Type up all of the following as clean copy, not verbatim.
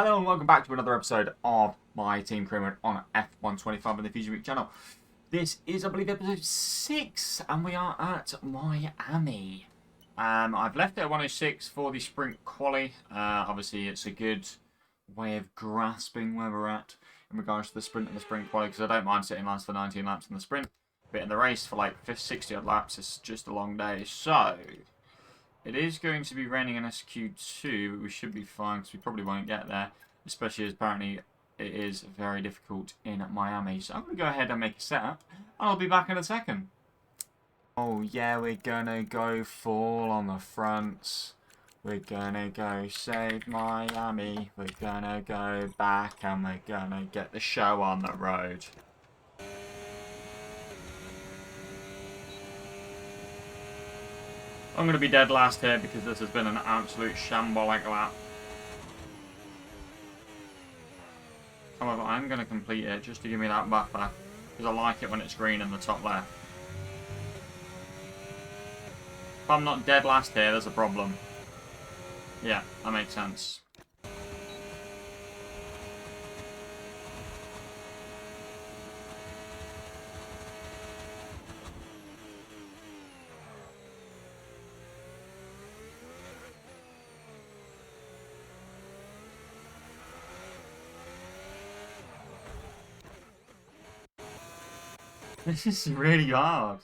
Hello and welcome back to another episode of my Team Crewman on F125 on the Fusion Week channel. This is, I believe, episode 6 and we are at Miami. I've left it at 106 for the sprint quali. Obviously, it's a good way of grasping where we're at in regards to the sprint and the sprint quali, because I don't mind sitting last for 19 laps in the sprint. But in the race for like 60 odd laps, it's just a long day. So it is going to be raining in SQ2, but we should be fine because we probably won't get there, especially as apparently it is very difficult in Miami. So I'm going to go ahead and make a setup, and I'll be back in a second. Oh yeah, we're going to go full on the fronts. We're going to go save Miami. We're going to go back and we're going to get the show on the road. I'm going to be dead last here because this has been an absolute shambolic lap. However, I'm going to complete it just to give me that buffer, because I like it when it's green in the top left. If I'm not dead last here, there's a problem. Yeah, that makes sense. This is really hard.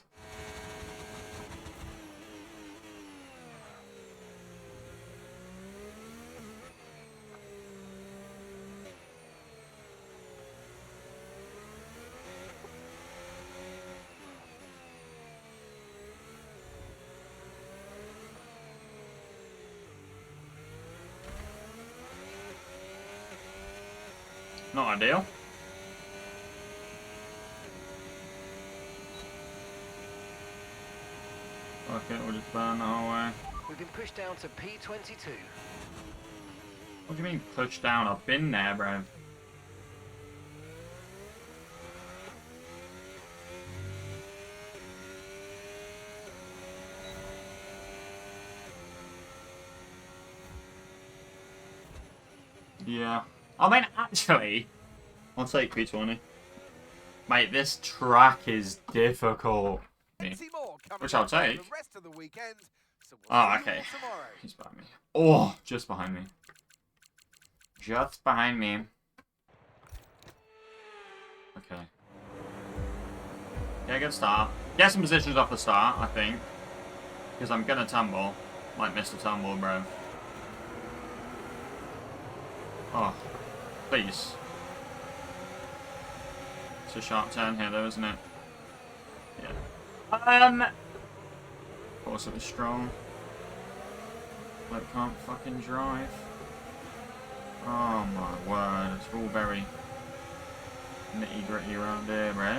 Not ideal. Okay, we'll just burn the whole way. We've been pushed down to P22. What do you mean pushed down? I've been there, bro. Yeah. I mean, actually, I'll take P20. Mate, this track is difficult. Which I'll take. Oh, okay. He's behind me. Oh, just behind me. Just behind me. Okay. Yeah, good start. Get some positions off the start, I think. Because I'm gonna tumble. Like Mr. Tumble, bro. Oh. Please. It's a sharp turn here, though, isn't it? Yeah. Of course it was strong. But can't fucking drive. Oh my word, it's all very nitty gritty around here, bro.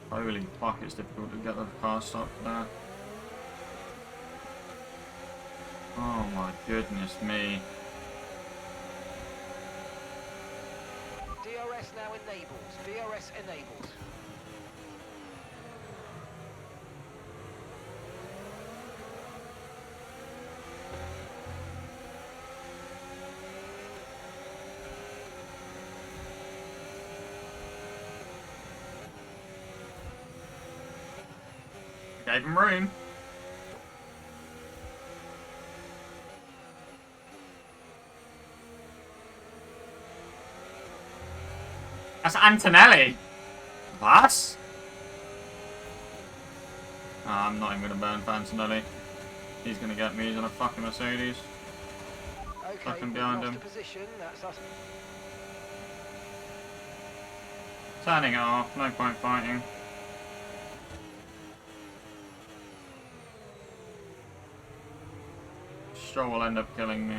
Holy fuck, it's difficult to get the car stopped there. Oh my goodness me. DRS now enabled. DRS enabled. Gave him room. That's Antonelli. What? Oh, I'm not even going to burn for Antonelli. He's going to get me. He's on a fucking Mercedes. Okay, Fucking behind him. Position. That's us. Turning it off. No point fighting. Stroll will end up killing me.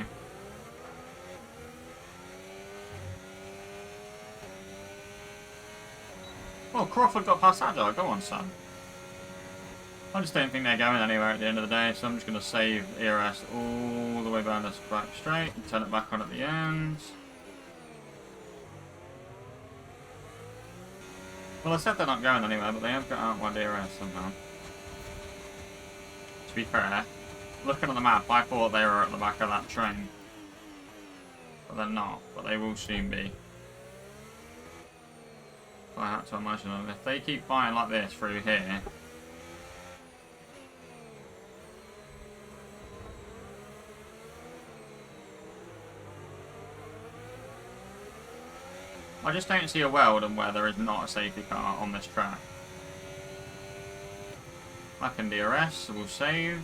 Oh, Crawford got past Agile. Go on, son. I just don't think they're going anywhere at the end of the day, so I'm just going to save ERS all the way down this back straight and turn it back on at the end. Well, I said they're not going anywhere, but they have got out my DRS somehow. To be fair, looking at the map, I thought they were at the back of that train. But they're not, but they will soon be. I have to imagine them. If they keep fighting like this through here... I just don't see a world in where there is not a safety car on this track. Back in DRS, we'll save.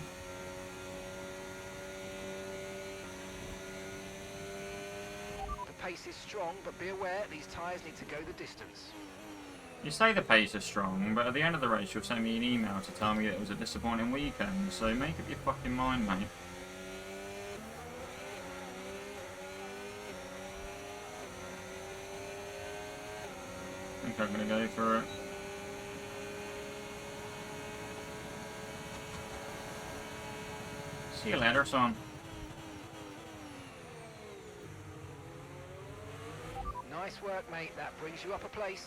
The pace is strong, but be aware these tyres need to go the distance. You say the pace is strong, but at the end of the race you'll send me an email to tell me that it was a disappointing weekend, so make up your fucking mind, mate. I think I'm gonna go for it. See you later, son. Nice work, mate. That brings you up a place.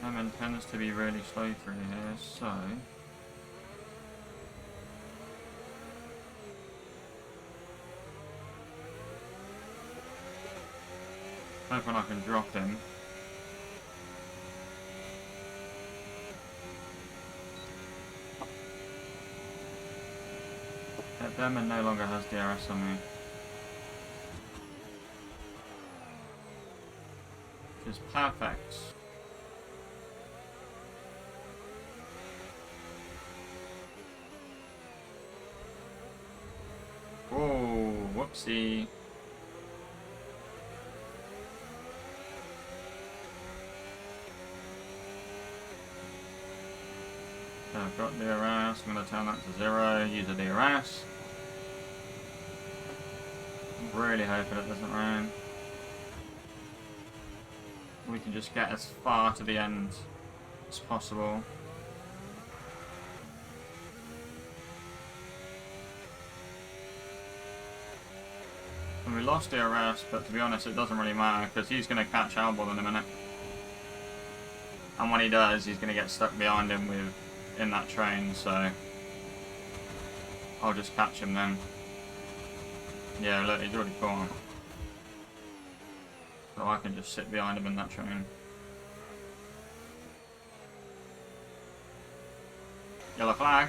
Lemon tends to be really slow through here, so... hoping I can drop him. That Lemon no longer has DRS on me. Which is perfect. Whoa, whoopsie. So I've got DRS, I'm going to turn that to 0, use a DRS. I'm really hoping it doesn't rain. We can just get as far to the end as possible. And we lost DRS, but to be honest it doesn't really matter because he's going to catch Albon in a minute. And when he does, he's going to get stuck behind him in that train, so I'll just catch him then. Yeah, look, he's already gone. So I can just sit behind him in that train. Yellow flag.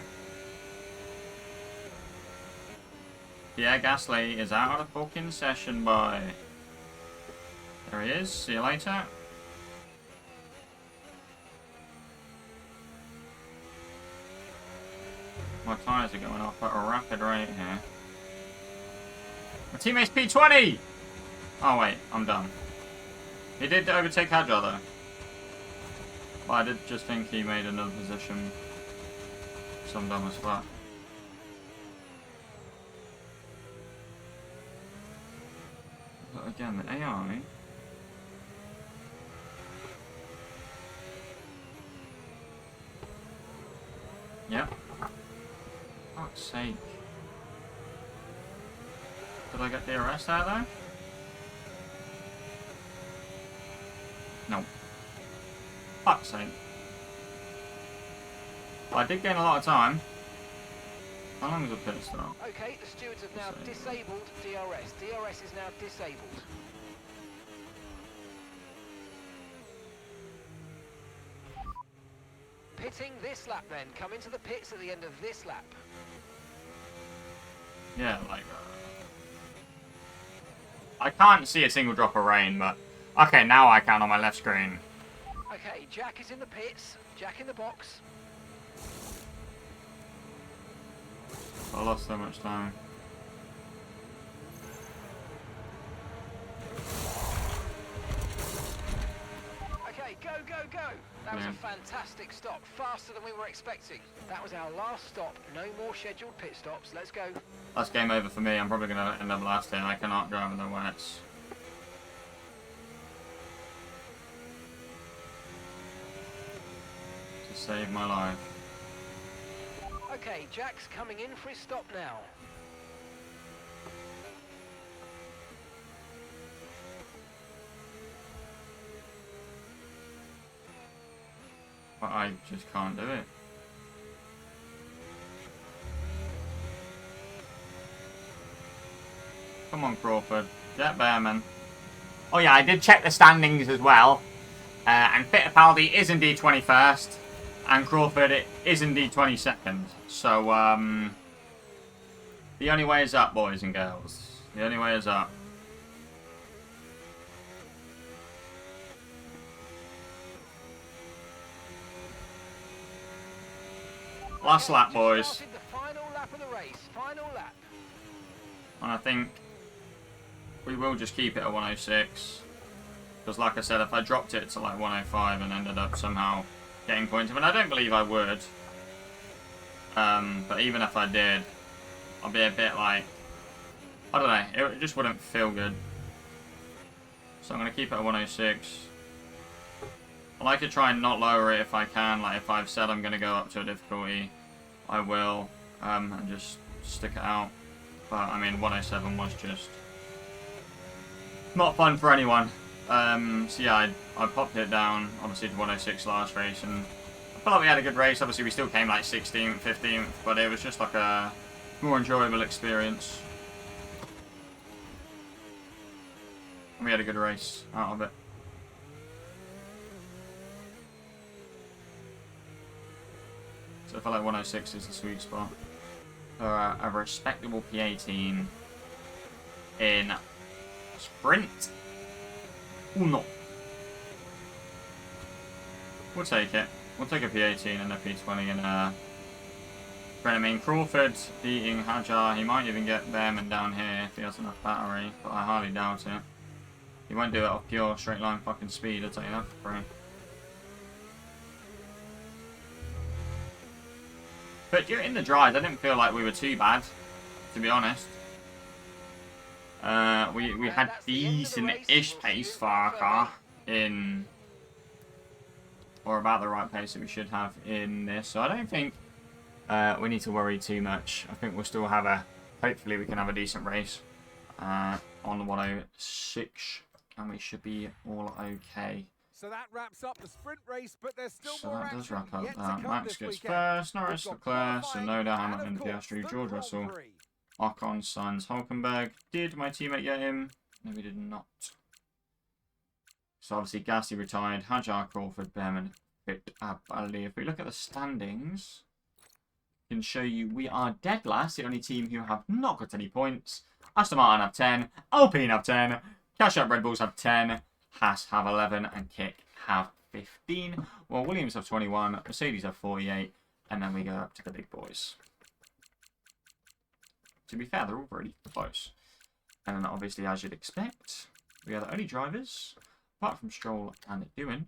Pierre Gasly is out of the fucking session, boy. There he is. See you later. My tyres are going off at a rapid rate here. My teammate's P20! Oh wait, I'm done. He did overtake Hadjar though. But I did just think he made another position. So I'm dumb as fuck. But again, the AI... Yep. Fuck's sake. Did I get the arrest out there? No. Fuck's sake. Well, I did gain a lot of time. How long was the pit stop? Okay, the stewards have now disabled DRS. DRS is now disabled. Pitting this lap then. Come into the pits at the end of this lap. Yeah, like... I can't see a single drop of rain, but... Okay, now I can on my left screen. Okay, Jack is in the pits. Jack in the box. I lost so much time. Okay, go, go, go! That was a fantastic stop, faster than we were expecting. That was our last stop. No more scheduled pit stops. Let's go. That's game over for me. I'm probably going to end up last here. I cannot drive in the wets. To save my life. Okay, Jack's coming in for his stop now. But I just can't do it. Come on, Crawford. Get there, man. Oh yeah, I did check the standings as well. And Fittipaldi is indeed 21st. And Crawford is indeed 22nd. So, the only way is up, boys and girls. The only way is up. Last lap, boys. The final lap of the race. Final lap. And I think we will just keep it at 106. Because like I said, if I dropped it to like 105 and ended up somehow getting points, I mean, I don't believe I would. But even if I did, I'll be a bit like, I don't know, it just wouldn't feel good. So I'm going to keep it at 106. I like to try and not lower it if I can. Like if I've said I'm going to go up to a difficulty, I will. And just stick it out. But I mean, 107 was just not fun for anyone. So yeah, I popped it down, obviously, to 106 last race, and I felt like we had a good race. Obviously, we still came like 16th, 15th, but it was just like a more enjoyable experience. And we had a good race out of it. So I feel like 106 is the sweet spot for a respectable P18 in sprint. No. We'll take it. We'll take a P18 and a P20 and I mean, Crawford beating Hajar. He might even get Behrman down here if he has enough battery, but I hardly doubt it. He won't do it off pure straight line fucking speed, I'll tell you that for free. But during the drive, I didn't feel like we were too bad, to be honest. We had decent-ish pace for our car in, or about the right pace that we should have in this. So I don't think we need to worry too much. I think we'll still have a, hopefully we can have a decent race on the 106, and we should be all okay. So that wraps up the sprint race, but there's still So more that does action wrap up yet to that. come Max this gets weekend. first, Norris We've got Leclerc, qualifying Sonoda, and, Hamilton, of course, Piastri, the George Grand Russell, Prix. Ocon, Sainz, Hulkenberg. Did my teammate get him? No, we did not. So obviously Gasly retired, Hajar, Crawford, Behrman, Fittipaldi. If we look at the standings, I can show you we are dead last, the only team who have not got any points. Aston Martin have 10, Alpine have 10, Cash Out Red Bulls have 10, Haas have 11, and Kick have 15. Well, Williams have 21, Mercedes have 48, and then we go up to the big boys. To be fair, they're all pretty close. And then obviously, as you'd expect, we are the only drivers, apart from Stroll and Ewan,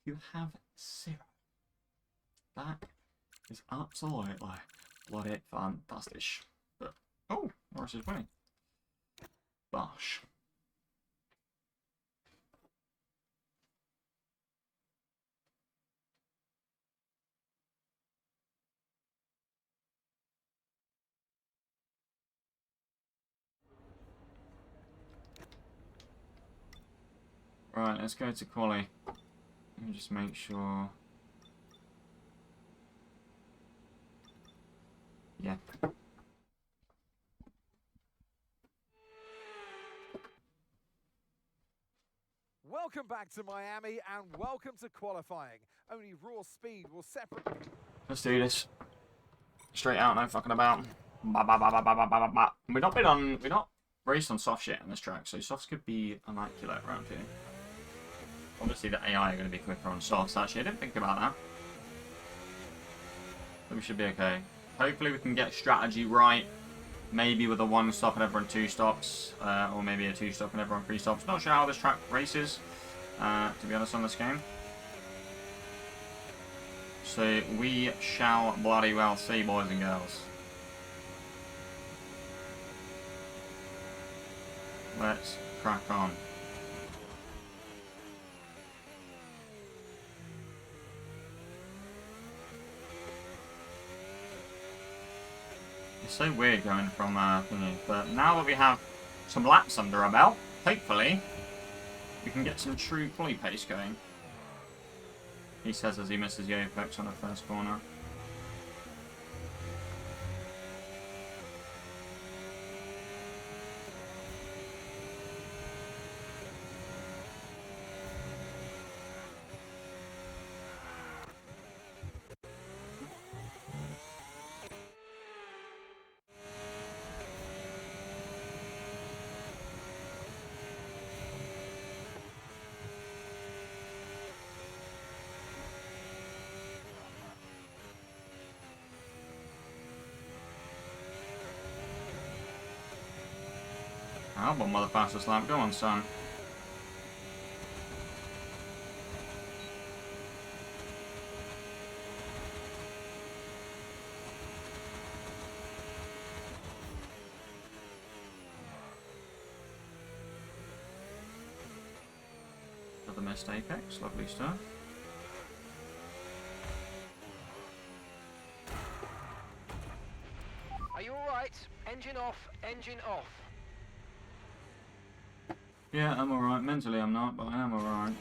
who have 0. That is absolutely bloody fantastic. But, oh, Norris is winning. Bosh. Right, let's go to quali. Let me just make sure. Yeah. Welcome back to Miami and welcome to qualifying. Only raw speed will separate. Let's do this. Straight out, no fucking about. Ba, ba, ba, ba, ba, ba, ba, ba. We're not raced on soft shit on this track, so softs could be immaculate around here. Obviously the AI are going to be quicker on softs, actually. I didn't think about that. But we should be okay. Hopefully we can get strategy right. Maybe with a 1 stop and everyone 2 stops. Or maybe a 2 stop and everyone 3 stops. Not sure how this track races, to be honest, on this game. So we shall bloody well see, boys and girls. Let's crack on. It's so weird going from thingy, but now that we have some laps under our belt, hopefully we can get some true quali pace going. He says as he misses the apex on the first corner. Oh, one more the fastest lap. Go on, son. Another missed apex. Lovely stuff. Are you alright? Engine off, engine off. Yeah, I'm alright. Mentally I'm not, but I am alright.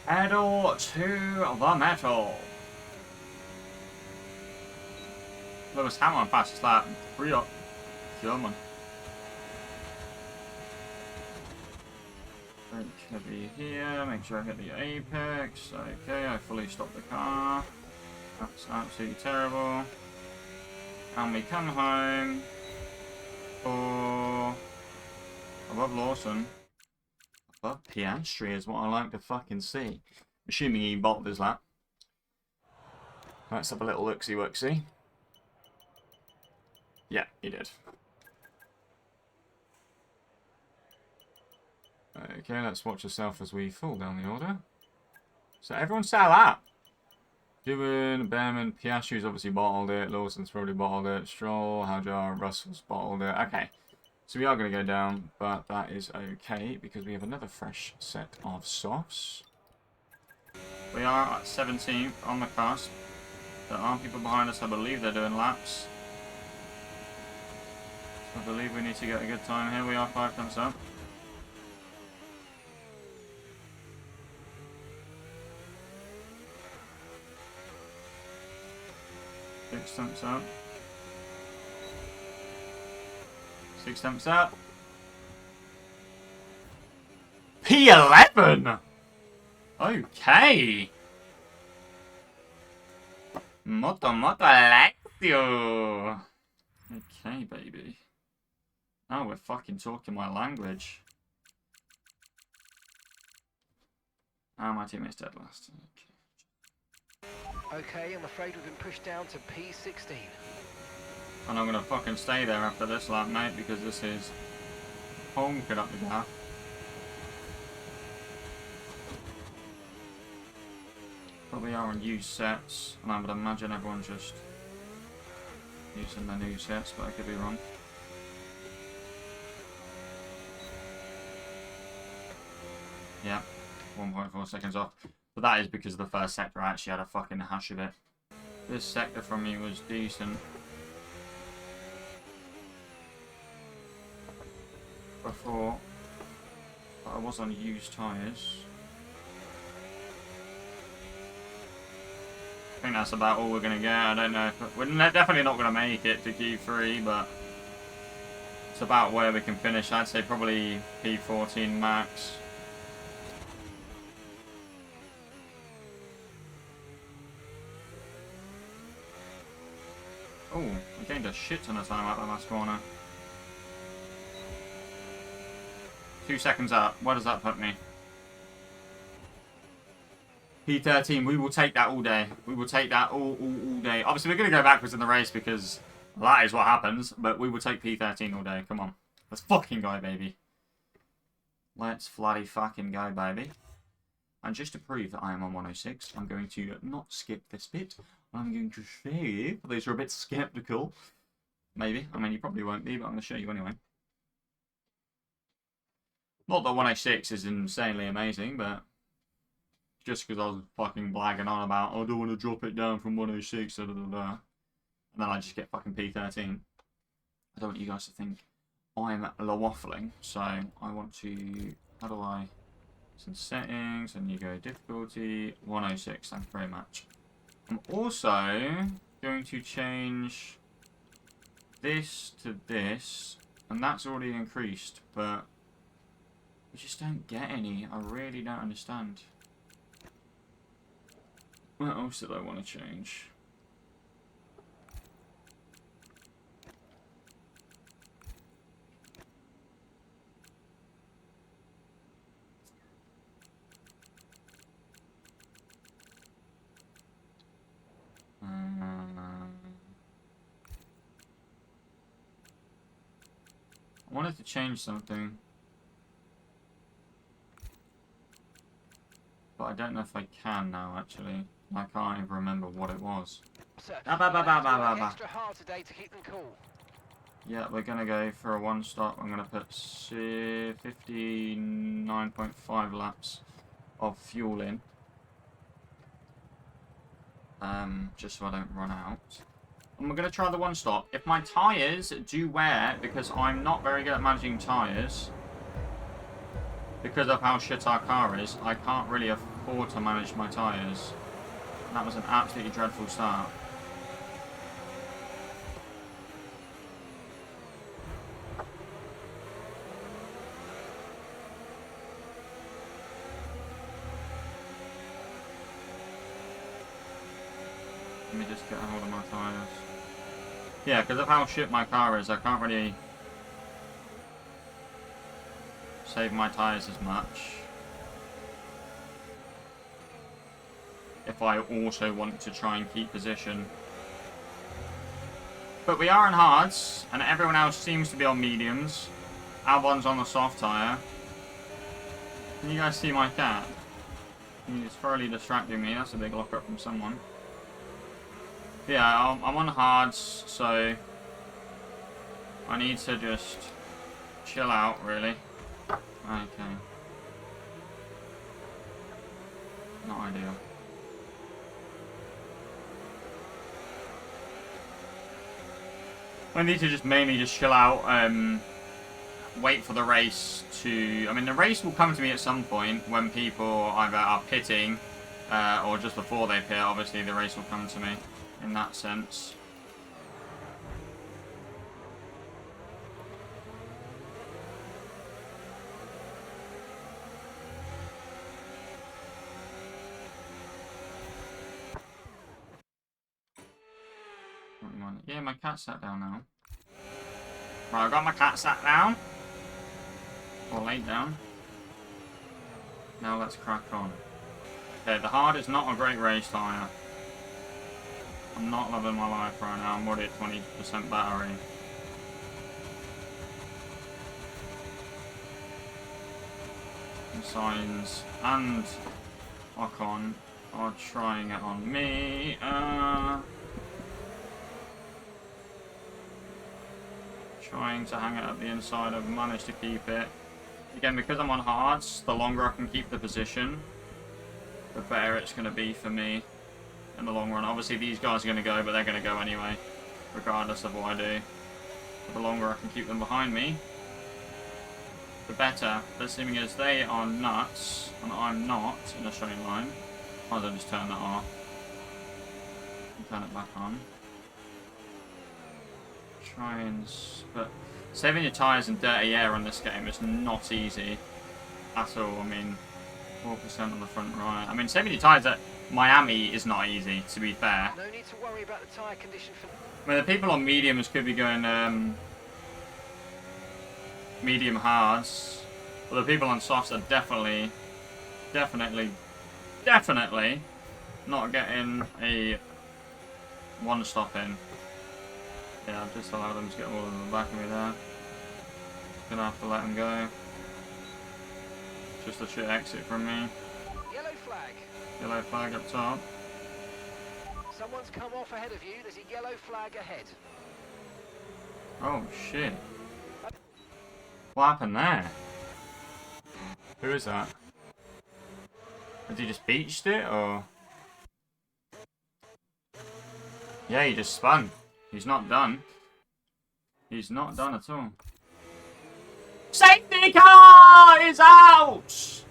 Pedal to the metal. Lewis Hamilton fastest lap. 3 up. German. Brake heavy here. Make sure I hit the apex. Okay, I fully stopped the car. That's absolutely terrible. And we come home for above Lawson. Above Piastri is what I like to fucking see. Assuming he bottled his lap. Let's have a little look-see-wook-see. Yeah, he did. Okay, let's watch yourself as we fall down the order. So everyone sat out. Doohan, Behrman, Piastri's obviously bottled it. Lawson's probably bottled it. Stroll, Hajar, Russell's bottled it. Okay, so we are going to go down, but that is okay because we have another fresh set of softs. We are at 17th on the cusp. There are people behind us. I believe they're doing laps. I believe we need to get a good time here. We are 5 tenths up. Six tenths up. 6 tenths up. P11! Okay. Molto Alexio. Okay, baby. Now we're fucking talking my language. Ah, my teammate's dead last. Okay, I'm afraid we've been pushed down to P16. And I'm gonna fucking stay there after this lap, mate, because this is honking up the gap. Probably are on used sets, and I would imagine everyone's just using the new sets, but I could be wrong. Yeah, 1.4 seconds off. But that is because the first sector I actually had a fucking hash of it. This sector from me was decent. Before, but I was on used tyres. I think that's about all we're going to get. I don't know if we're definitely not going to make it to Q3, but it's about where we can finish. I'd say probably P14 max. Oh, I gained a shit ton of time out that last corner. 2 seconds up. Where does that put me? P13. We will take that all day. We will take that all day. Obviously, we're going to go backwards in the race because that is what happens. But we will take P13 all day. Come on. Let's fucking go, baby. Let's bloody fucking go, baby. And just to prove that I am on 106, I'm going to not skip this bit. I'm going to show you, for those who are a bit skeptical. Maybe. I mean, you probably won't be, but I'm going to show you anyway. Not that 106 is insanely amazing, but just because I was fucking blagging on about, oh, I don't want to drop it down from 106, da, da, da, da. And then I just get fucking P13. I don't want you guys to think I'm waffling, so I want to, how do I, some settings, and you go difficulty, 106, thank you very much. I'm also going to change this to this, and that's already increased, but we just don't get any. I really don't understand. What else did I want to change? I wanted to change something, but I don't know if I can now, actually. I can't even remember what it was. Sir, extra hard today to keep them cool. Yeah, we're going to go for a one stop. I'm going to put 59.5 laps of fuel in. Just so I don't run out. And we're going to try the one stop. If my tyres do wear, because I'm not very good at managing tyres, because of how shit our car is, I can't really afford to manage my tyres. That was an absolutely dreadful start. Let me just get a hold of my tyres. Yeah, because of how shit my car is, I can't really save my tyres as much. If I also want to try and keep position. But we are on hards, and everyone else seems to be on mediums. Albon's on the soft tyre. Can you guys see my cat? He's thoroughly distracting me. That's a big lockup from someone. Yeah, I'm on hards, so I need to just chill out, really. Okay. Not ideal. I need to just mainly just chill out, wait for the race to... I mean, the race will come to me at some point when people either are pitting or just before they pit. Obviously, the race will come to me in that sense. Yeah, my cat sat down now. Right, I got my cat sat down. Or laid down. Now let's crack on. Okay, the hard is not a great race tyre. I'm not loving my life right now. I'm already at 20% battery. And Signs and Ocon are trying it on me. Trying to hang it at the inside. I've managed to keep it. Again, because I'm on hards, the longer I can keep the position, the better it's going to be for me in the long run. Obviously, these guys are going to go, but they're going to go anyway, regardless of what I do. But the longer I can keep them behind me, the better. But assuming as they are nuts, and I'm not in a straight line, might as well just turn that off and turn it back on. Try and... But saving your tyres in dirty air on this game is not easy at all. I mean, 4% on the front right. I mean, saving your tyres at Miami is not easy, to be fair. No need to worry about the tyre condition for... I mean, the people on mediums could be going medium hards, but the people on softs are definitely not getting a one stop in. Yeah, I've just allowed them to get all of the back of me there. Gonna have to let them go. Just a shit exit from me. Yellow flag. Yellow flag up top. Someone's come off ahead of you. There's a yellow flag ahead. Oh shit. What happened there? Who is that? Has he just beached it, or? Yeah, he just spun. He's not done. He's not done at all. Safety car is out!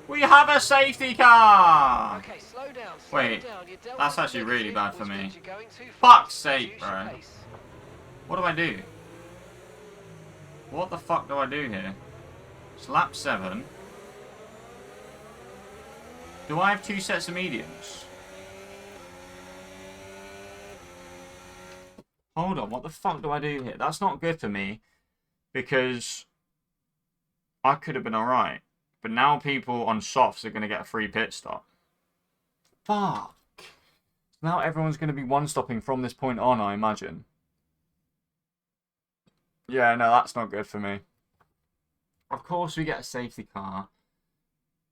We have a safety car! Okay, slow down. Wait, down. that's actually really bad for me. Fuck's sake, bro. What do I do? What the fuck do I do here? It's lap 7. Do I have 2 sets of mediums? Hold on, what the fuck do I do here? That's not good for me, because I could have been alright. But now people on softs are going to get a free pit stop. Fuck. Now everyone's going to be one-stopping from this point on, I imagine. Yeah, no, that's not good for me. Of course we get a safety car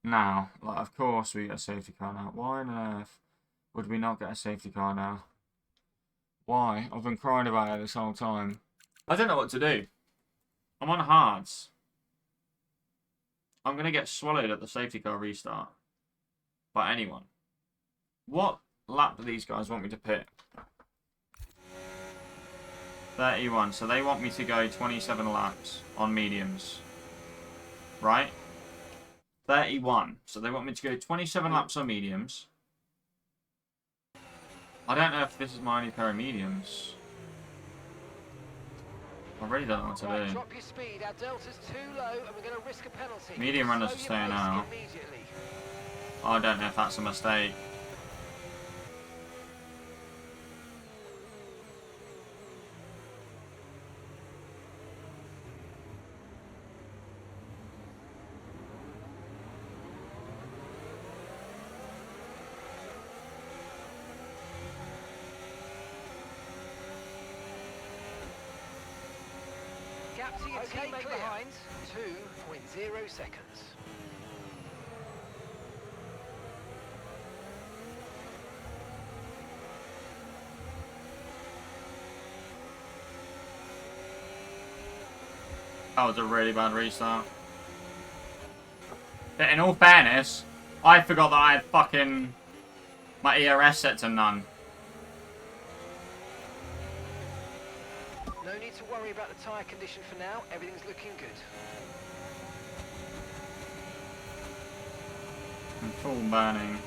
now. Like, of course we get a safety car now. Why on earth would we not get a safety car now? Why? I've been crying about it this whole time. I don't know what to do. I'm on hards. I'm going to get swallowed at the safety car restart. By anyone. What lap do these guys want me to pit? 31. So they want me to go 27 laps on mediums. Right? 31. So they want me to go 27 laps on mediums. I don't know if this is my only pair of mediums. I really don't know what to do. Drop your speed. Our delta's too low and we're going to risk a penalty. Medium runners are staying out. I don't know if that's a mistake. Gap to your teammate behind, 2.0 seconds. That was a really bad restart. But in all fairness, I forgot that I had fucking my ERS set to none. No need to worry about the tyre condition for now. Everything's looking good. I'm full burning.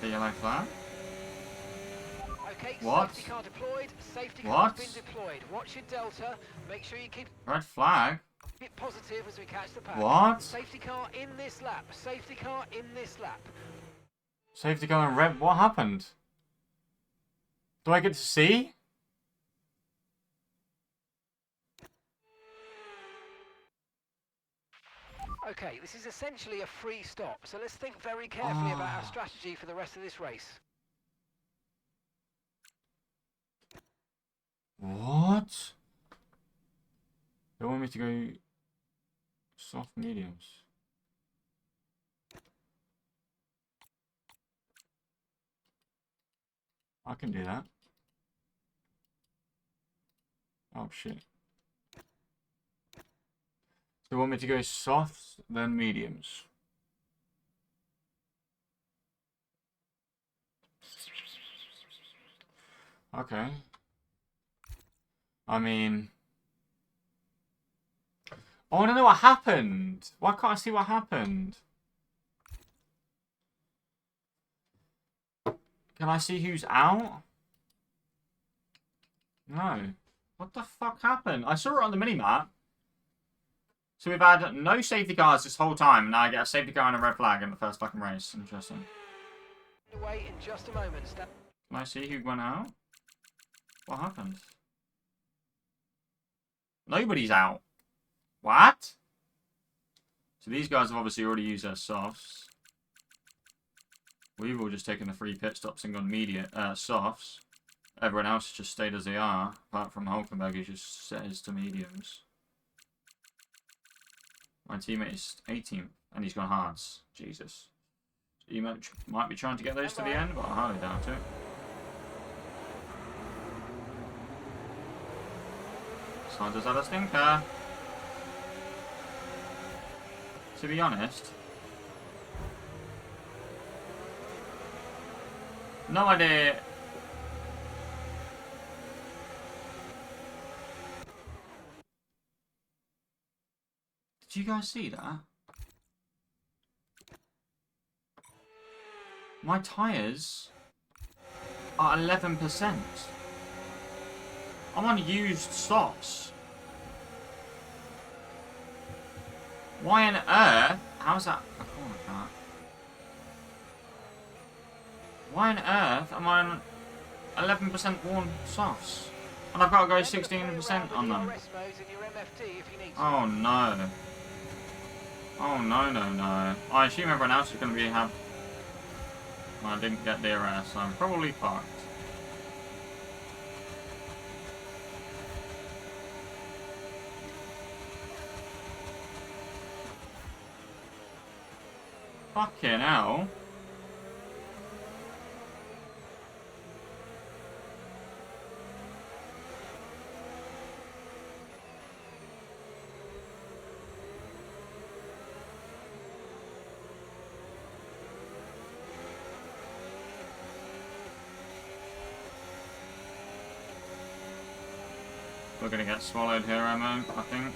The yellow flag? Okay, What? safety car deployed. Safety What? car's been deployed. Watch your delta. Make sure you keep Red flag? it positive as we catch the pack. What? Safety car in this lap. Safety car in this lap. Safety car and red. What happened? Do I get to see? Okay, this is essentially a free stop, so let's think very carefully about our strategy for the rest of this race. What? They want me to go soft mediums. I can do that. Oh shit. They want me to go soft, then mediums. Okay. I mean... I want to know what happened. Why can't I see what happened? Can I see who's out? No. What the fuck happened? I saw it on the minimap. So we've had no safety cars this whole time, and now I get a safety car and a red flag in the first fucking race. Interesting. Wait in just a moment. Can I see who went out? What happened? Nobody's out. What? So these guys have obviously already used their softs. We've all just taken the 3 pit stops and gone softs. Everyone else has just stayed as they are, apart from Hulkenberg, who just set his to mediums. My teammate is 18th, and he's gone hards. Jesus. He might be trying to get those to the end, but I hardly doubt it. Saunders had a stinker. To be honest, no idea. Did you guys see that? My tyres are 11%. I'm on used stops. Why on earth? How's that a corner car? Why on earth am I on 11% worn softs? And I've got to go 16% on them. Oh no. Oh no, no, no. I assume everyone else is going to be happy. I didn't get DRS, so I'm probably fucked. Fucking hell. We're gonna get swallowed here, Emma, I think.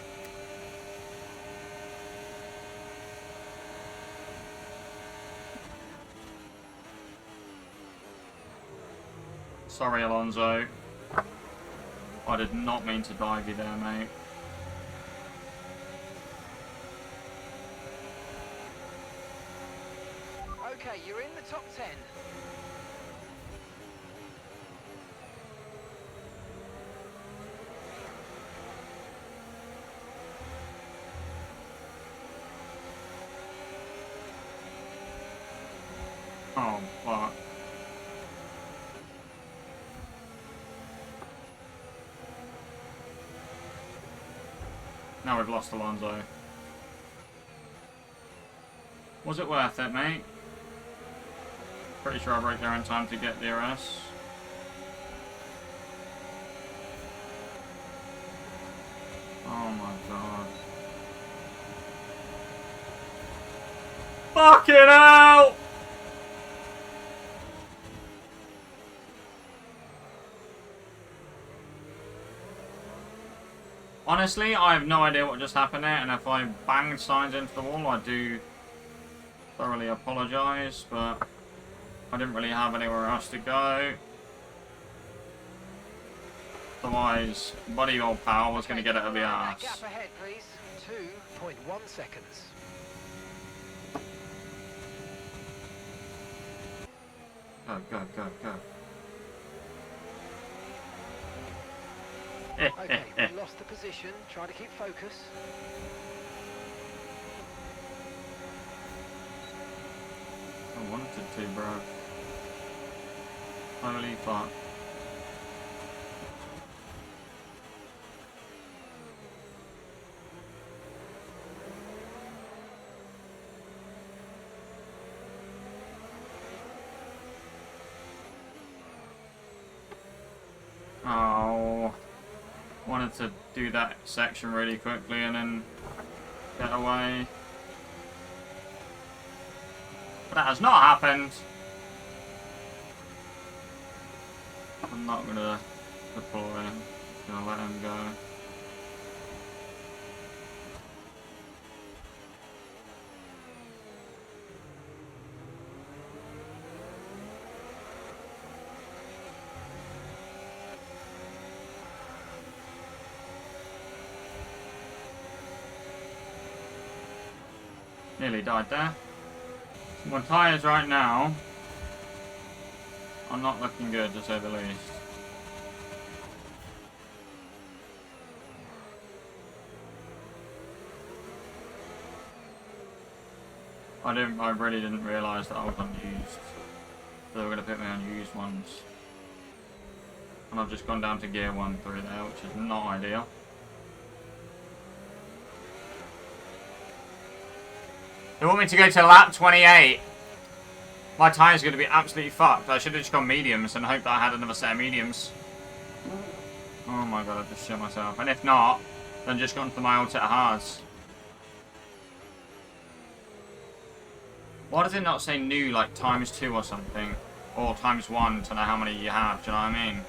Sorry, Alonso. I did not mean to dive you there, mate. Okay, you're in the top 10. Oh, fuck. Now we've lost Alonso. Was it worth it, mate? Pretty sure I broke there in time to get DRS. Oh my god. Fucking hell! Honestly, I have no idea what just happened there, and if I banged signs into the wall, I do thoroughly apologise, but I didn't really have anywhere else to go. Otherwise, buddy old pal was going to get it up the arse. Gap ahead, please. 2.1 seconds. Go, go, go, go. Okay, we lost the position. Try to keep focus. I wanted to, bro. Holy fuck. Oh. Wanted to do that section really quickly and then get away. But that has not happened. I'm not gonna deploy him. I'm gonna let him go. Nearly died there. My tyres right now are not looking good, to say the least. I really didn't realise that I was on used. They were going to put me on used ones. And I've just gone down to gear 1 through there, which is not ideal. They want me to go to lap 28. My tyre's going to be absolutely fucked. I should have just gone mediums and hoped that I had another set of mediums. Oh my god, I just shit myself. And if not, then just gone for my old set of hards. Why does it not say new, like ×2 or something? Or ×1 to know how many you have, do you know what I mean?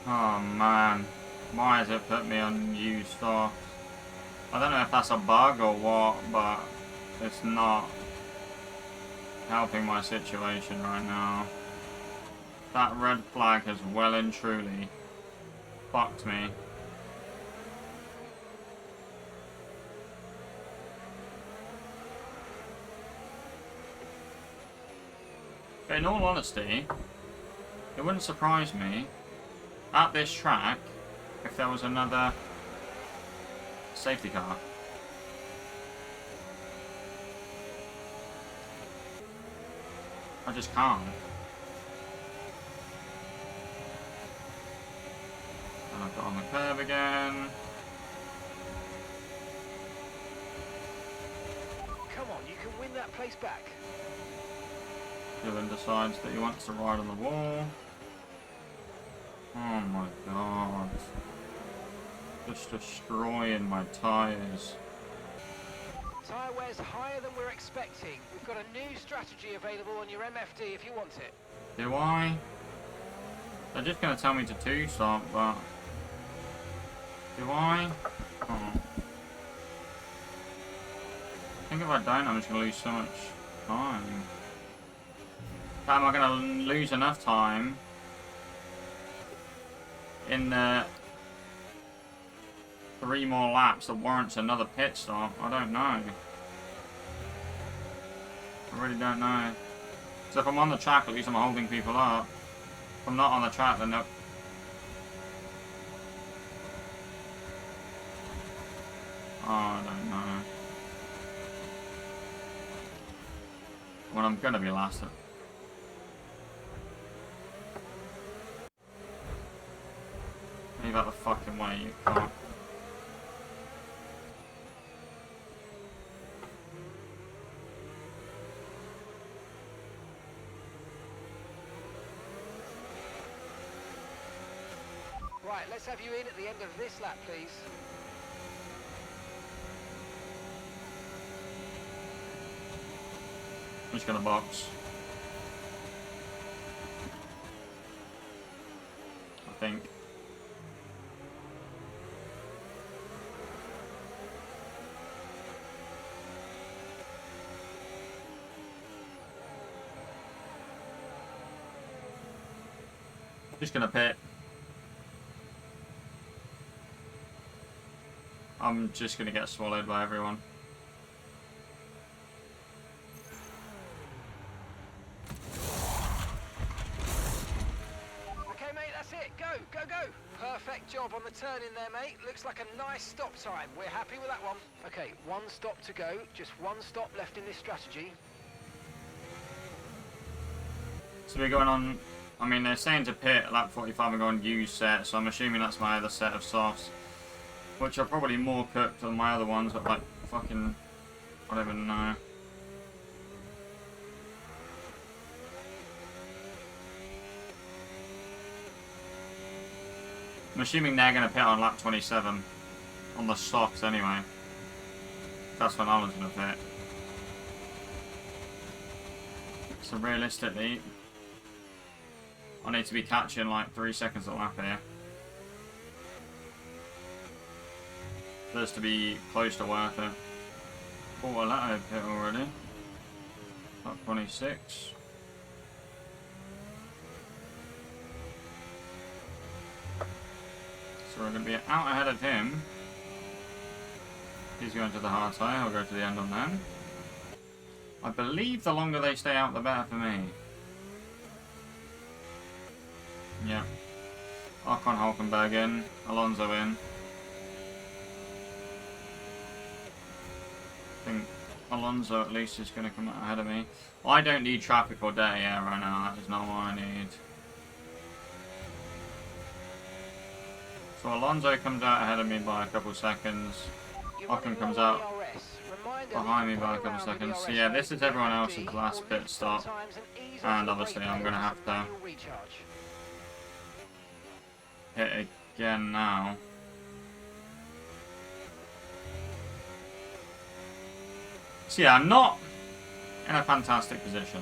Oh man. Why has it put me on used stuff? I don't know if that's a bug or what, but it's not helping my situation right now. That red flag has well and truly fucked me. But in all honesty, it wouldn't surprise me at this track if there was another safety car. I just can't. And I've got on the curb again. Come on, you can win that place back. Dylan decides that he wants to ride on the wall. Oh my god. Just destroying my tyres. Tyre wear's higher than we're expecting. We've got a new strategy available on your MFD if you want it. Do I? They're just going to tell me to two-stop, but... Do I? Oh. I think if I don't, I'm just going to lose so much time. Am I going to lose enough time in the 3 more laps that warrants another pit stop? I don't know. I really don't know. So if I'm on the track, at least I'm holding people up. If I'm not on the track, then no. Oh, I don't know. Well, I'm going to be last. Leave out the fucking way, you can't. Right, let's have you in at the end of this lap, please. I'm just gonna box. I think. Just gonna pit. I'm just gonna get swallowed by everyone. Okay, mate, that's it. Go, go, go. Perfect job on the turn in there, mate. Looks like a nice stop time. We're happy with that one. Okay, 1 stop to go. Just 1 stop left in this strategy. So we're going on, I mean they're saying to pit at lap 45 and go on used set, so I'm assuming that's my other set of softs. Which are probably more cooked than my other ones, but like fucking, I don't even know. I'm assuming they're going to pit on lap 27. On the softs anyway. That's when I was going to pit. So realistically, I need to be catching like 3 seconds a lap here. For this to be close to worth it. Oh, well, that I've hit already. Lap 26. So we're going to be out ahead of him. He's going to the hard tyre. I'll go to the end on them. I believe the longer they stay out, the better for me. Yeah. Ocon Hulkenberg in. Alonso in. I think Alonso at least is going to come out ahead of me. I don't need traffic or dirty air right now. That is not what I need. So Alonso comes out ahead of me by a couple seconds. Ocon comes out behind me by a couple seconds. So yeah, this is everyone else's last pit stop. And obviously I'm going to have to hit again now. So yeah, I'm not in a fantastic position.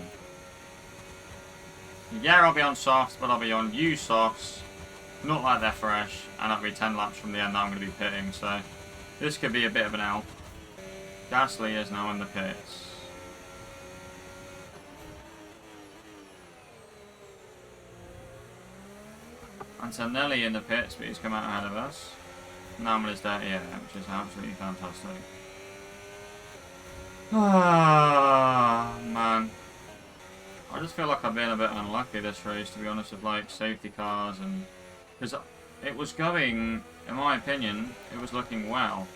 Yeah, I'll be on softs, but I'll be on used softs. Not like they're fresh, and I'll be 10 laps from the end I'm going to be pitting, so this could be a bit of an L. Gasly is now in the pits. Antonelli in the pits, but he's come out ahead of us. Nauman is there, yeah, which is absolutely fantastic. Ah, man. I just feel like I've been a bit unlucky this race, to be honest, with like safety cars and... Because it was going, in my opinion, it was looking well.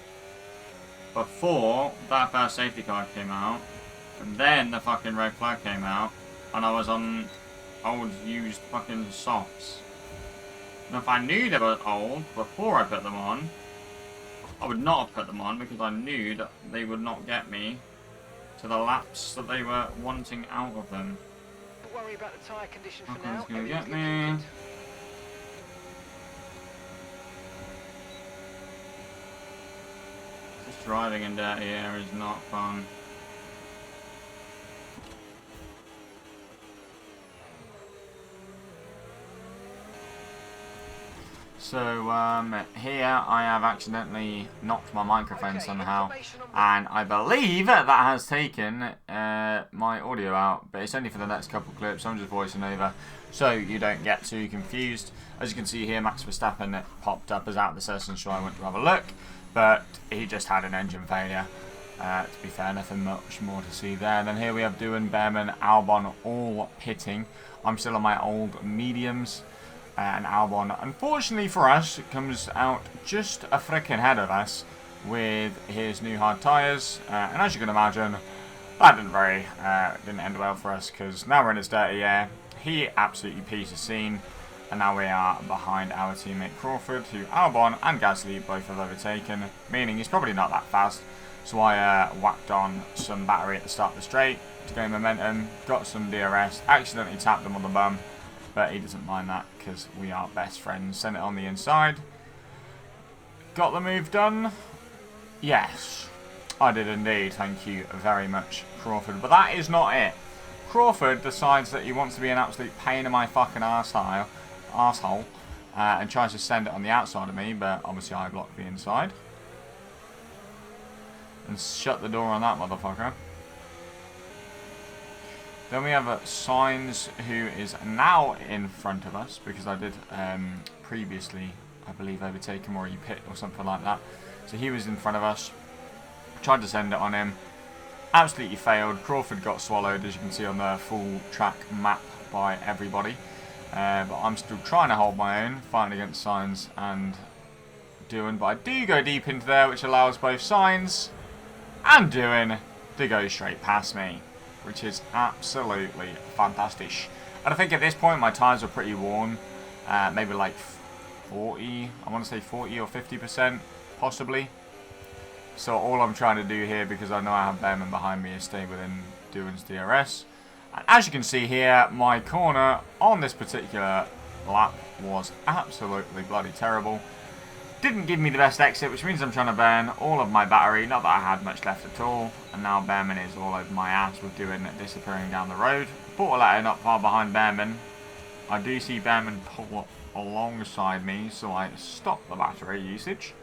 Before that first safety car came out, and then the fucking red flag came out, and I was on old used fucking softs. And if I knew they were old before I put them on, I would not have put them on because I knew that they would not get me to the laps that they were wanting out of them. Don't worry about the tyre condition for Ocon's now. gonna get Everything's me. Just driving in dirty air is not fun. So here I have accidentally knocked my microphone somehow, and I believe that has taken my audio out, but it's only for the next couple clips. I'm just voicing over so you don't get too confused. As you can see here, Max Verstappen popped up as out of the session, so I went to have a look, but he just had an engine failure. To be fair, nothing much more to see there. Then here we have Doohan, Behrman, Albon all pitting. I'm still on my old mediums. And Albon, unfortunately for us, comes out just a frickin' ahead of us with his new hard tyres. And as you can imagine, that didn't end well for us because now we're in his dirty air. He absolutely piece of scene. And now we are behind our teammate Crawford, who Albon and Gasly both have overtaken, meaning he's probably not that fast. So I whacked on some battery at the start of the straight to gain momentum, got some DRS, accidentally tapped him on the bum. But he doesn't mind that because we are best friends. Sent it on the inside. Got the move done? Yes, I did indeed. Thank you very much, Crawford. But that is not it. Crawford decides that he wants to be an absolute pain in my fucking arsehole and tries to send it on the outside of me, but obviously I blocked the inside. And shut the door on that motherfucker. Then we have Sainz, who is now in front of us, because I did previously, I believe, overtake him or he pit or something like that. So he was in front of us. Tried to send it on him. Absolutely failed. Crawford got swallowed, as you can see on the full track map by everybody. But I'm still trying to hold my own, fighting against Sainz and Doohan. But I do go deep into there, which allows both Sainz and Doohan to go straight past me, which is absolutely fantastic. And I think at this point my tyres are pretty worn, maybe like 40, I want to say 40 or 50% possibly. So all I'm trying to do here, because I know I have Behrman behind me, is stay within Doohan's DRS. And as you can see here, my corner on this particular lap was absolutely bloody terrible. Didn't give me the best exit, which means I'm trying to burn all of my battery. Not that I had much left at all. And now Behrman is all over my ass with Doohan disappearing down the road. Portaletta not far behind Behrman. I do see Behrman pull up alongside me, so I stop the battery usage.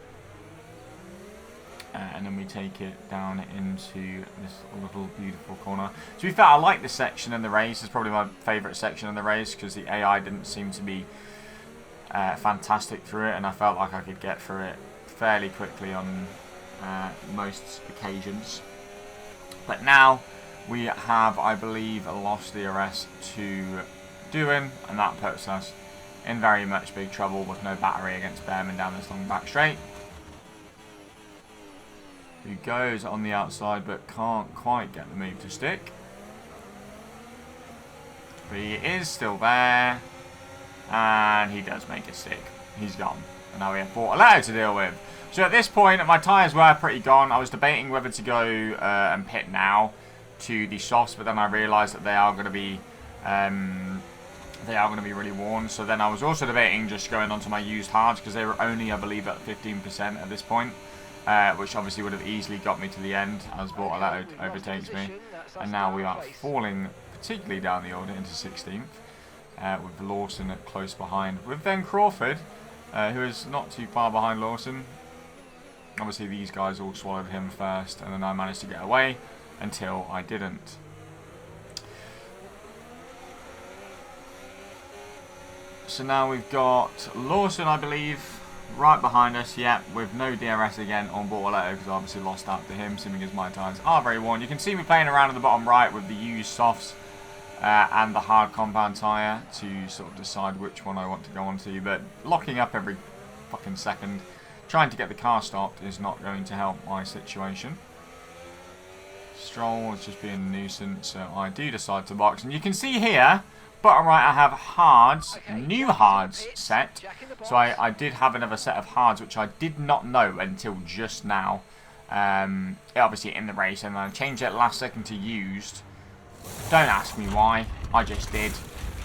And then we take it down into this little beautiful corner. To be fair, I like this section in the race. It's probably my favourite section in the race because the AI didn't seem to be fantastic through it, and I felt like I could get through it fairly quickly on most occasions. But now we have, I believe, lost the DRS to Doohan, and that puts us in very much big trouble with no battery against Behrman down this long back straight. who goes on the outside but can't quite get the move to stick. But he is still there, and he does make it stick. He's gone. And now we have Bortoletto to deal with. So at this point, my tyres were pretty gone. I was debating whether to go and pit now to the softs, but then I realised that they are going to be really worn. So then I was also debating just going onto my used hards, because they were only, I believe, at 15% at this point, which obviously would have easily got me to the end as Bortoletto overtakes me. And now we are falling particularly down the order into 16th, with Lawson close behind, with then Crawford, who is not too far behind Lawson. Obviously these guys all swallowed him first, and then I managed to get away until I didn't. So now we've got Lawson, I believe, right behind us, yeah, with no DRS again on Bortoletto, because I obviously lost out to him, seeming as my tyres are very worn. You can see me playing around at the bottom right with the used softs and the hard compound tyre to sort of decide which one I want to go onto, but locking up every fucking second, trying to get the car stopped is not going to help my situation. Stroll is just being a nuisance, so I do decide to box. And you can see here, bottom right, I have hards, new hards set. So I did have another set of hards, which I did not know until just now. Obviously in the race, and I changed it last second to used. Don't ask me why, I just did.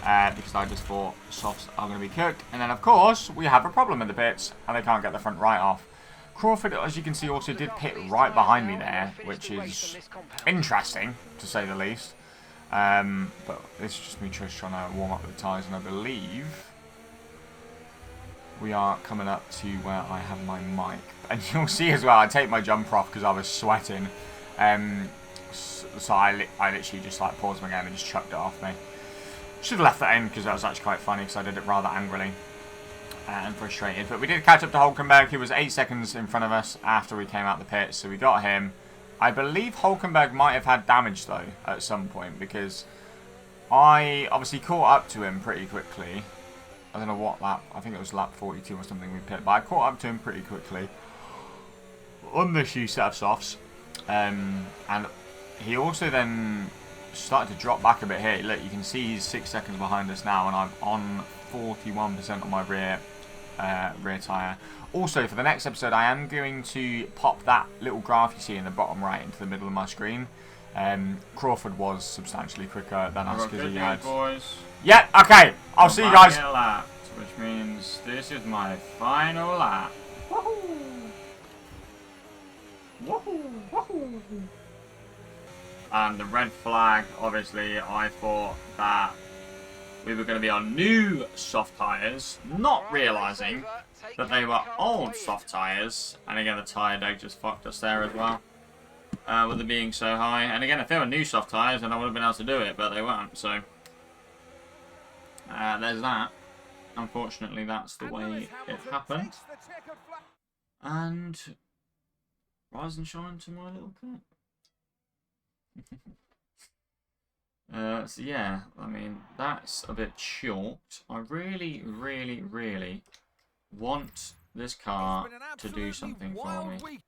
Because I just thought softs are going to be cooked. And then, of course, we have a problem in the pits, and they can't get the front right off. Crawford, as you can see, also did pit right behind me there, which is interesting, to say the least. But this is just me just trying to warm up the tyres, and I believe we are coming up to where I have my mic. And you'll see as well, I take my jumper off because I was sweating. So I literally just like paused my game and just chucked it off me. Should have left that in because that was actually quite funny, because I did it rather angrily and frustrated. But we did catch up to Hulkenberg, who was 8 seconds in front of us after we came out the pit, so we got him. I believe Hulkenberg might have had damage though at some point, because I obviously caught up to him pretty quickly. I don't know what lap, I think it was lap 42 or something we pit, but I caught up to him pretty quickly on this new set of softs. And he also then started to drop back a bit here. Look, you can see he's 6 seconds behind us now, and I'm on 41% on my rear tyre. Also, for the next episode, I am going to pop that little graph you see in the bottom right into the middle of my screen. Crawford was substantially quicker than us because he had... boys. Yeah, okay. I'll see you guys. Lapped, which means this is my final lap. Woohoo! Woohoo! Woohoo! And the red flag, obviously, I thought that we were going to be on new soft tyres, not realising that they were old soft tyres. And again, the tyre deg just fucked us there as well, with it being so high. And again, if they were new soft tyres, then I would have been able to do it, but they weren't. So there's that. Unfortunately, that's the way it happened. And rise and shine to my little pit. So yeah, I mean, that's a bit short. I really, really, really want this car to do something for me.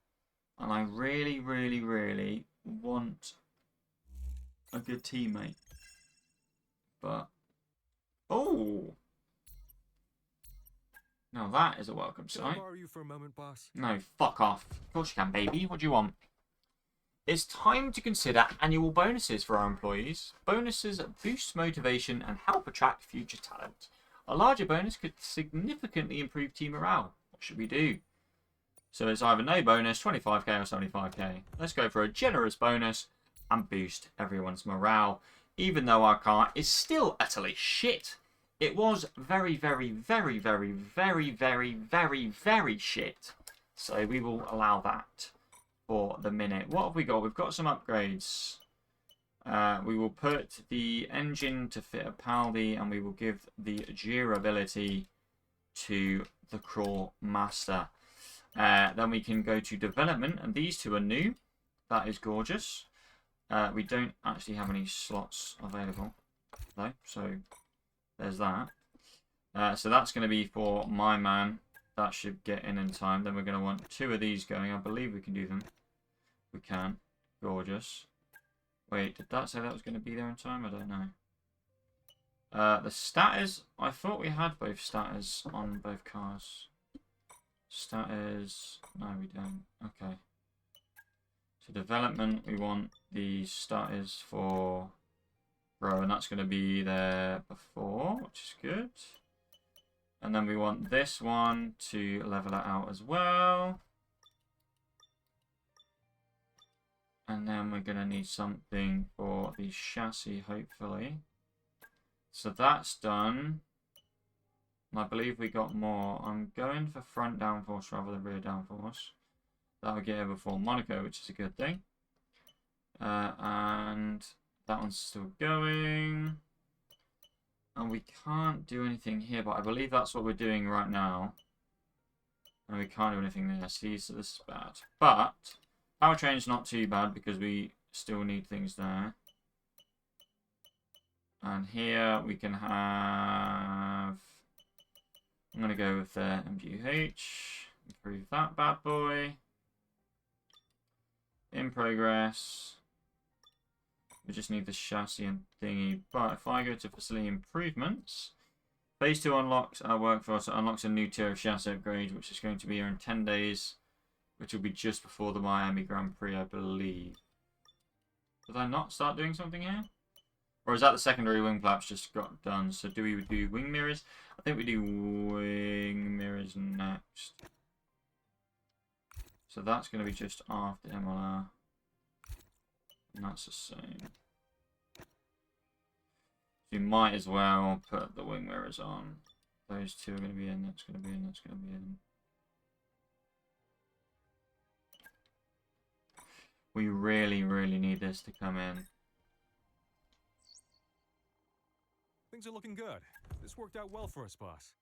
And I really, really, really want a good teammate. But, oh! Now that is a welcome sight. No, fuck off. Of course you can, baby. What do you want? It's time to consider annual bonuses for our employees. Bonuses boost motivation and help attract future talent. A larger bonus could significantly improve team morale. What should we do? So it's either no bonus, 25k or 75k. Let's go for a generous bonus and boost everyone's morale, even though our car is still utterly shit. It was very, very, very, very, very, very, very, very shit. So we will allow that for the minute. What have we got? We've got some upgrades. We will put the engine to fit a Paldi, and we will give the durability to the Crawl Master. Then we can go to development, and these two are new. That is gorgeous. We don't actually have any slots available though, so there's that. So that's going to be for my man. That should get in time. Then we're going to want 2 of these going. I believe we can do them. We can. Gorgeous. Wait, did that say that was going to be there in time? I don't know. The status, I thought we had both status on both cars. Status, no we don't. Okay. So development, we want the status for row, and that's going to be there before, which is good. And then we want this one to level it out as well. And then we're going to need something for the chassis, hopefully. So that's done. And I believe we got more. I'm going for front downforce rather than rear downforce. That'll get here before Monaco, which is a good thing. And that one's still going. And we can't do anything here, but I believe that's what we're doing right now. And we can't do anything there. See, so this is bad. But powertrain's not too bad because we still need things there. And here we can have... I'm going to go with the MGH. Improve that bad boy. In progress. We just need the chassis and thingy. But if I go to facility improvements, phase 2 unlocks our workforce. It unlocks a new tier of chassis upgrade, which is going to be here in 10 days, which will be just before the Miami Grand Prix, I believe. Did I not start doing something here? Or is that the secondary wing flaps just got done? So do we do wing mirrors? I think we do wing mirrors next. So that's going to be just after MLR. And that's the same. So you might as well put the wing mirrors on. Those two are going to be in, that's going to be in, that's going to be in. We really, really need this to come in. Things are looking good. This worked out well for us, boss.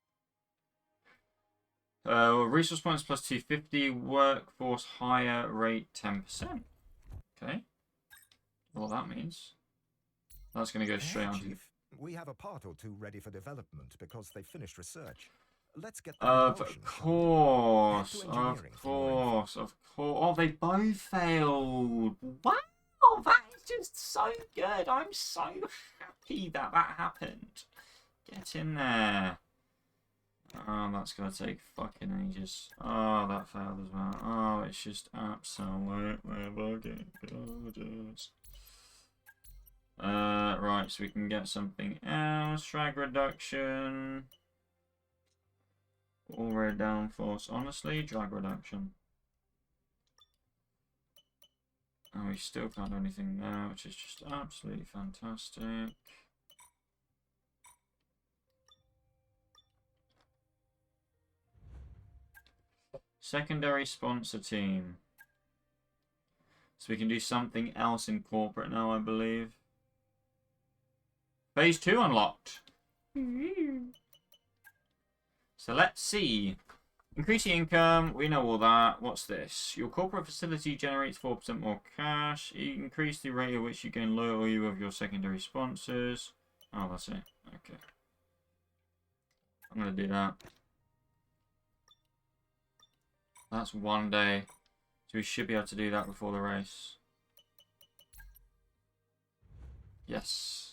Resource points plus 250, workforce higher rate 10%. Okay. Well, that means that's going to go straight on to... Chief, we have a part or two ready for development because they finished research. Let's get Of course. Oh, they both failed. Wow, that is just so good. I'm so happy that that happened. Get in there. Oh, that's going to take fucking ages. Oh, that failed as well. Oh, it's just absolutely fucking gorgeous. Right, so we can get something else. Drag reduction. All red downforce. Honestly, drag reduction. And we still can't do anything there, which is just absolutely fantastic. Secondary sponsor team. So we can do something else in corporate now, I believe. Phase 2 unlocked. So let's see. Increase your income. We know all that. What's this? Your corporate facility generates 4% more cash. You increase the rate at which you gain loyalty with your secondary sponsors. Oh, that's it. Okay. I'm going to do that. That's 1 day. So we should be able to do that before the race. Yes.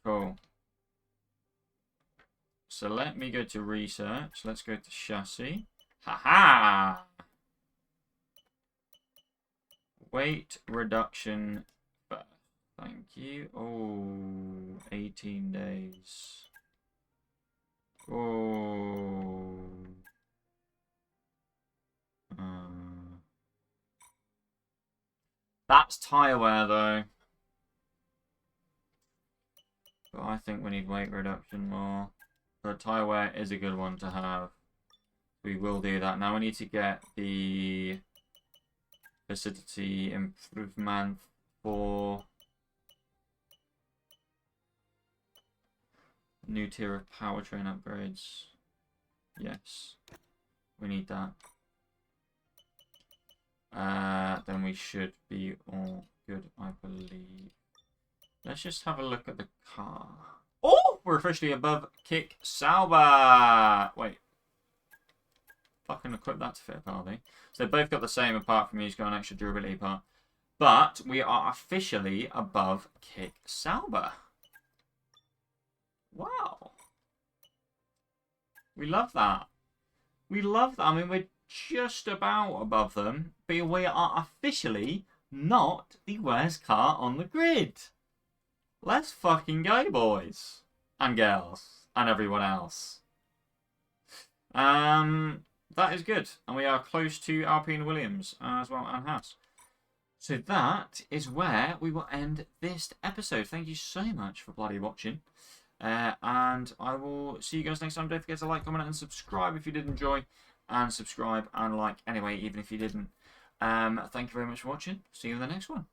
Cool. So let me go to research. Let's go to chassis. Haha! Weight reduction first. Thank you. Oh, 18 days. Oh. That's tyre wear though. But I think we need weight reduction more. But tyre wear is a good one to have. We will do that. Now we need to get the facility improvement for new tier of powertrain upgrades. Yes. We need that. Then we should be all good, I believe. Let's just have a look at the car. Oh! We're officially above Kick Sauber! Wait. fucking equip that to fit apart, are they? So they've both got the same apart from he's got an extra durability part. But we are officially above Kick Sauber. Wow. We love that. We love that. I mean, we're just about above them, but we are officially not the worst car on the grid. Let's fucking go, boys. And girls. And everyone else. That is good. And we are close to Alpine Williams as well, and Haas. So that is where we will end this episode. Thank you so much for bloody watching. And I will see you guys next time. Don't forget to like, comment, and subscribe if you did enjoy. And subscribe and like anyway, even if you didn't. Thank you very much for watching. See you in the next one.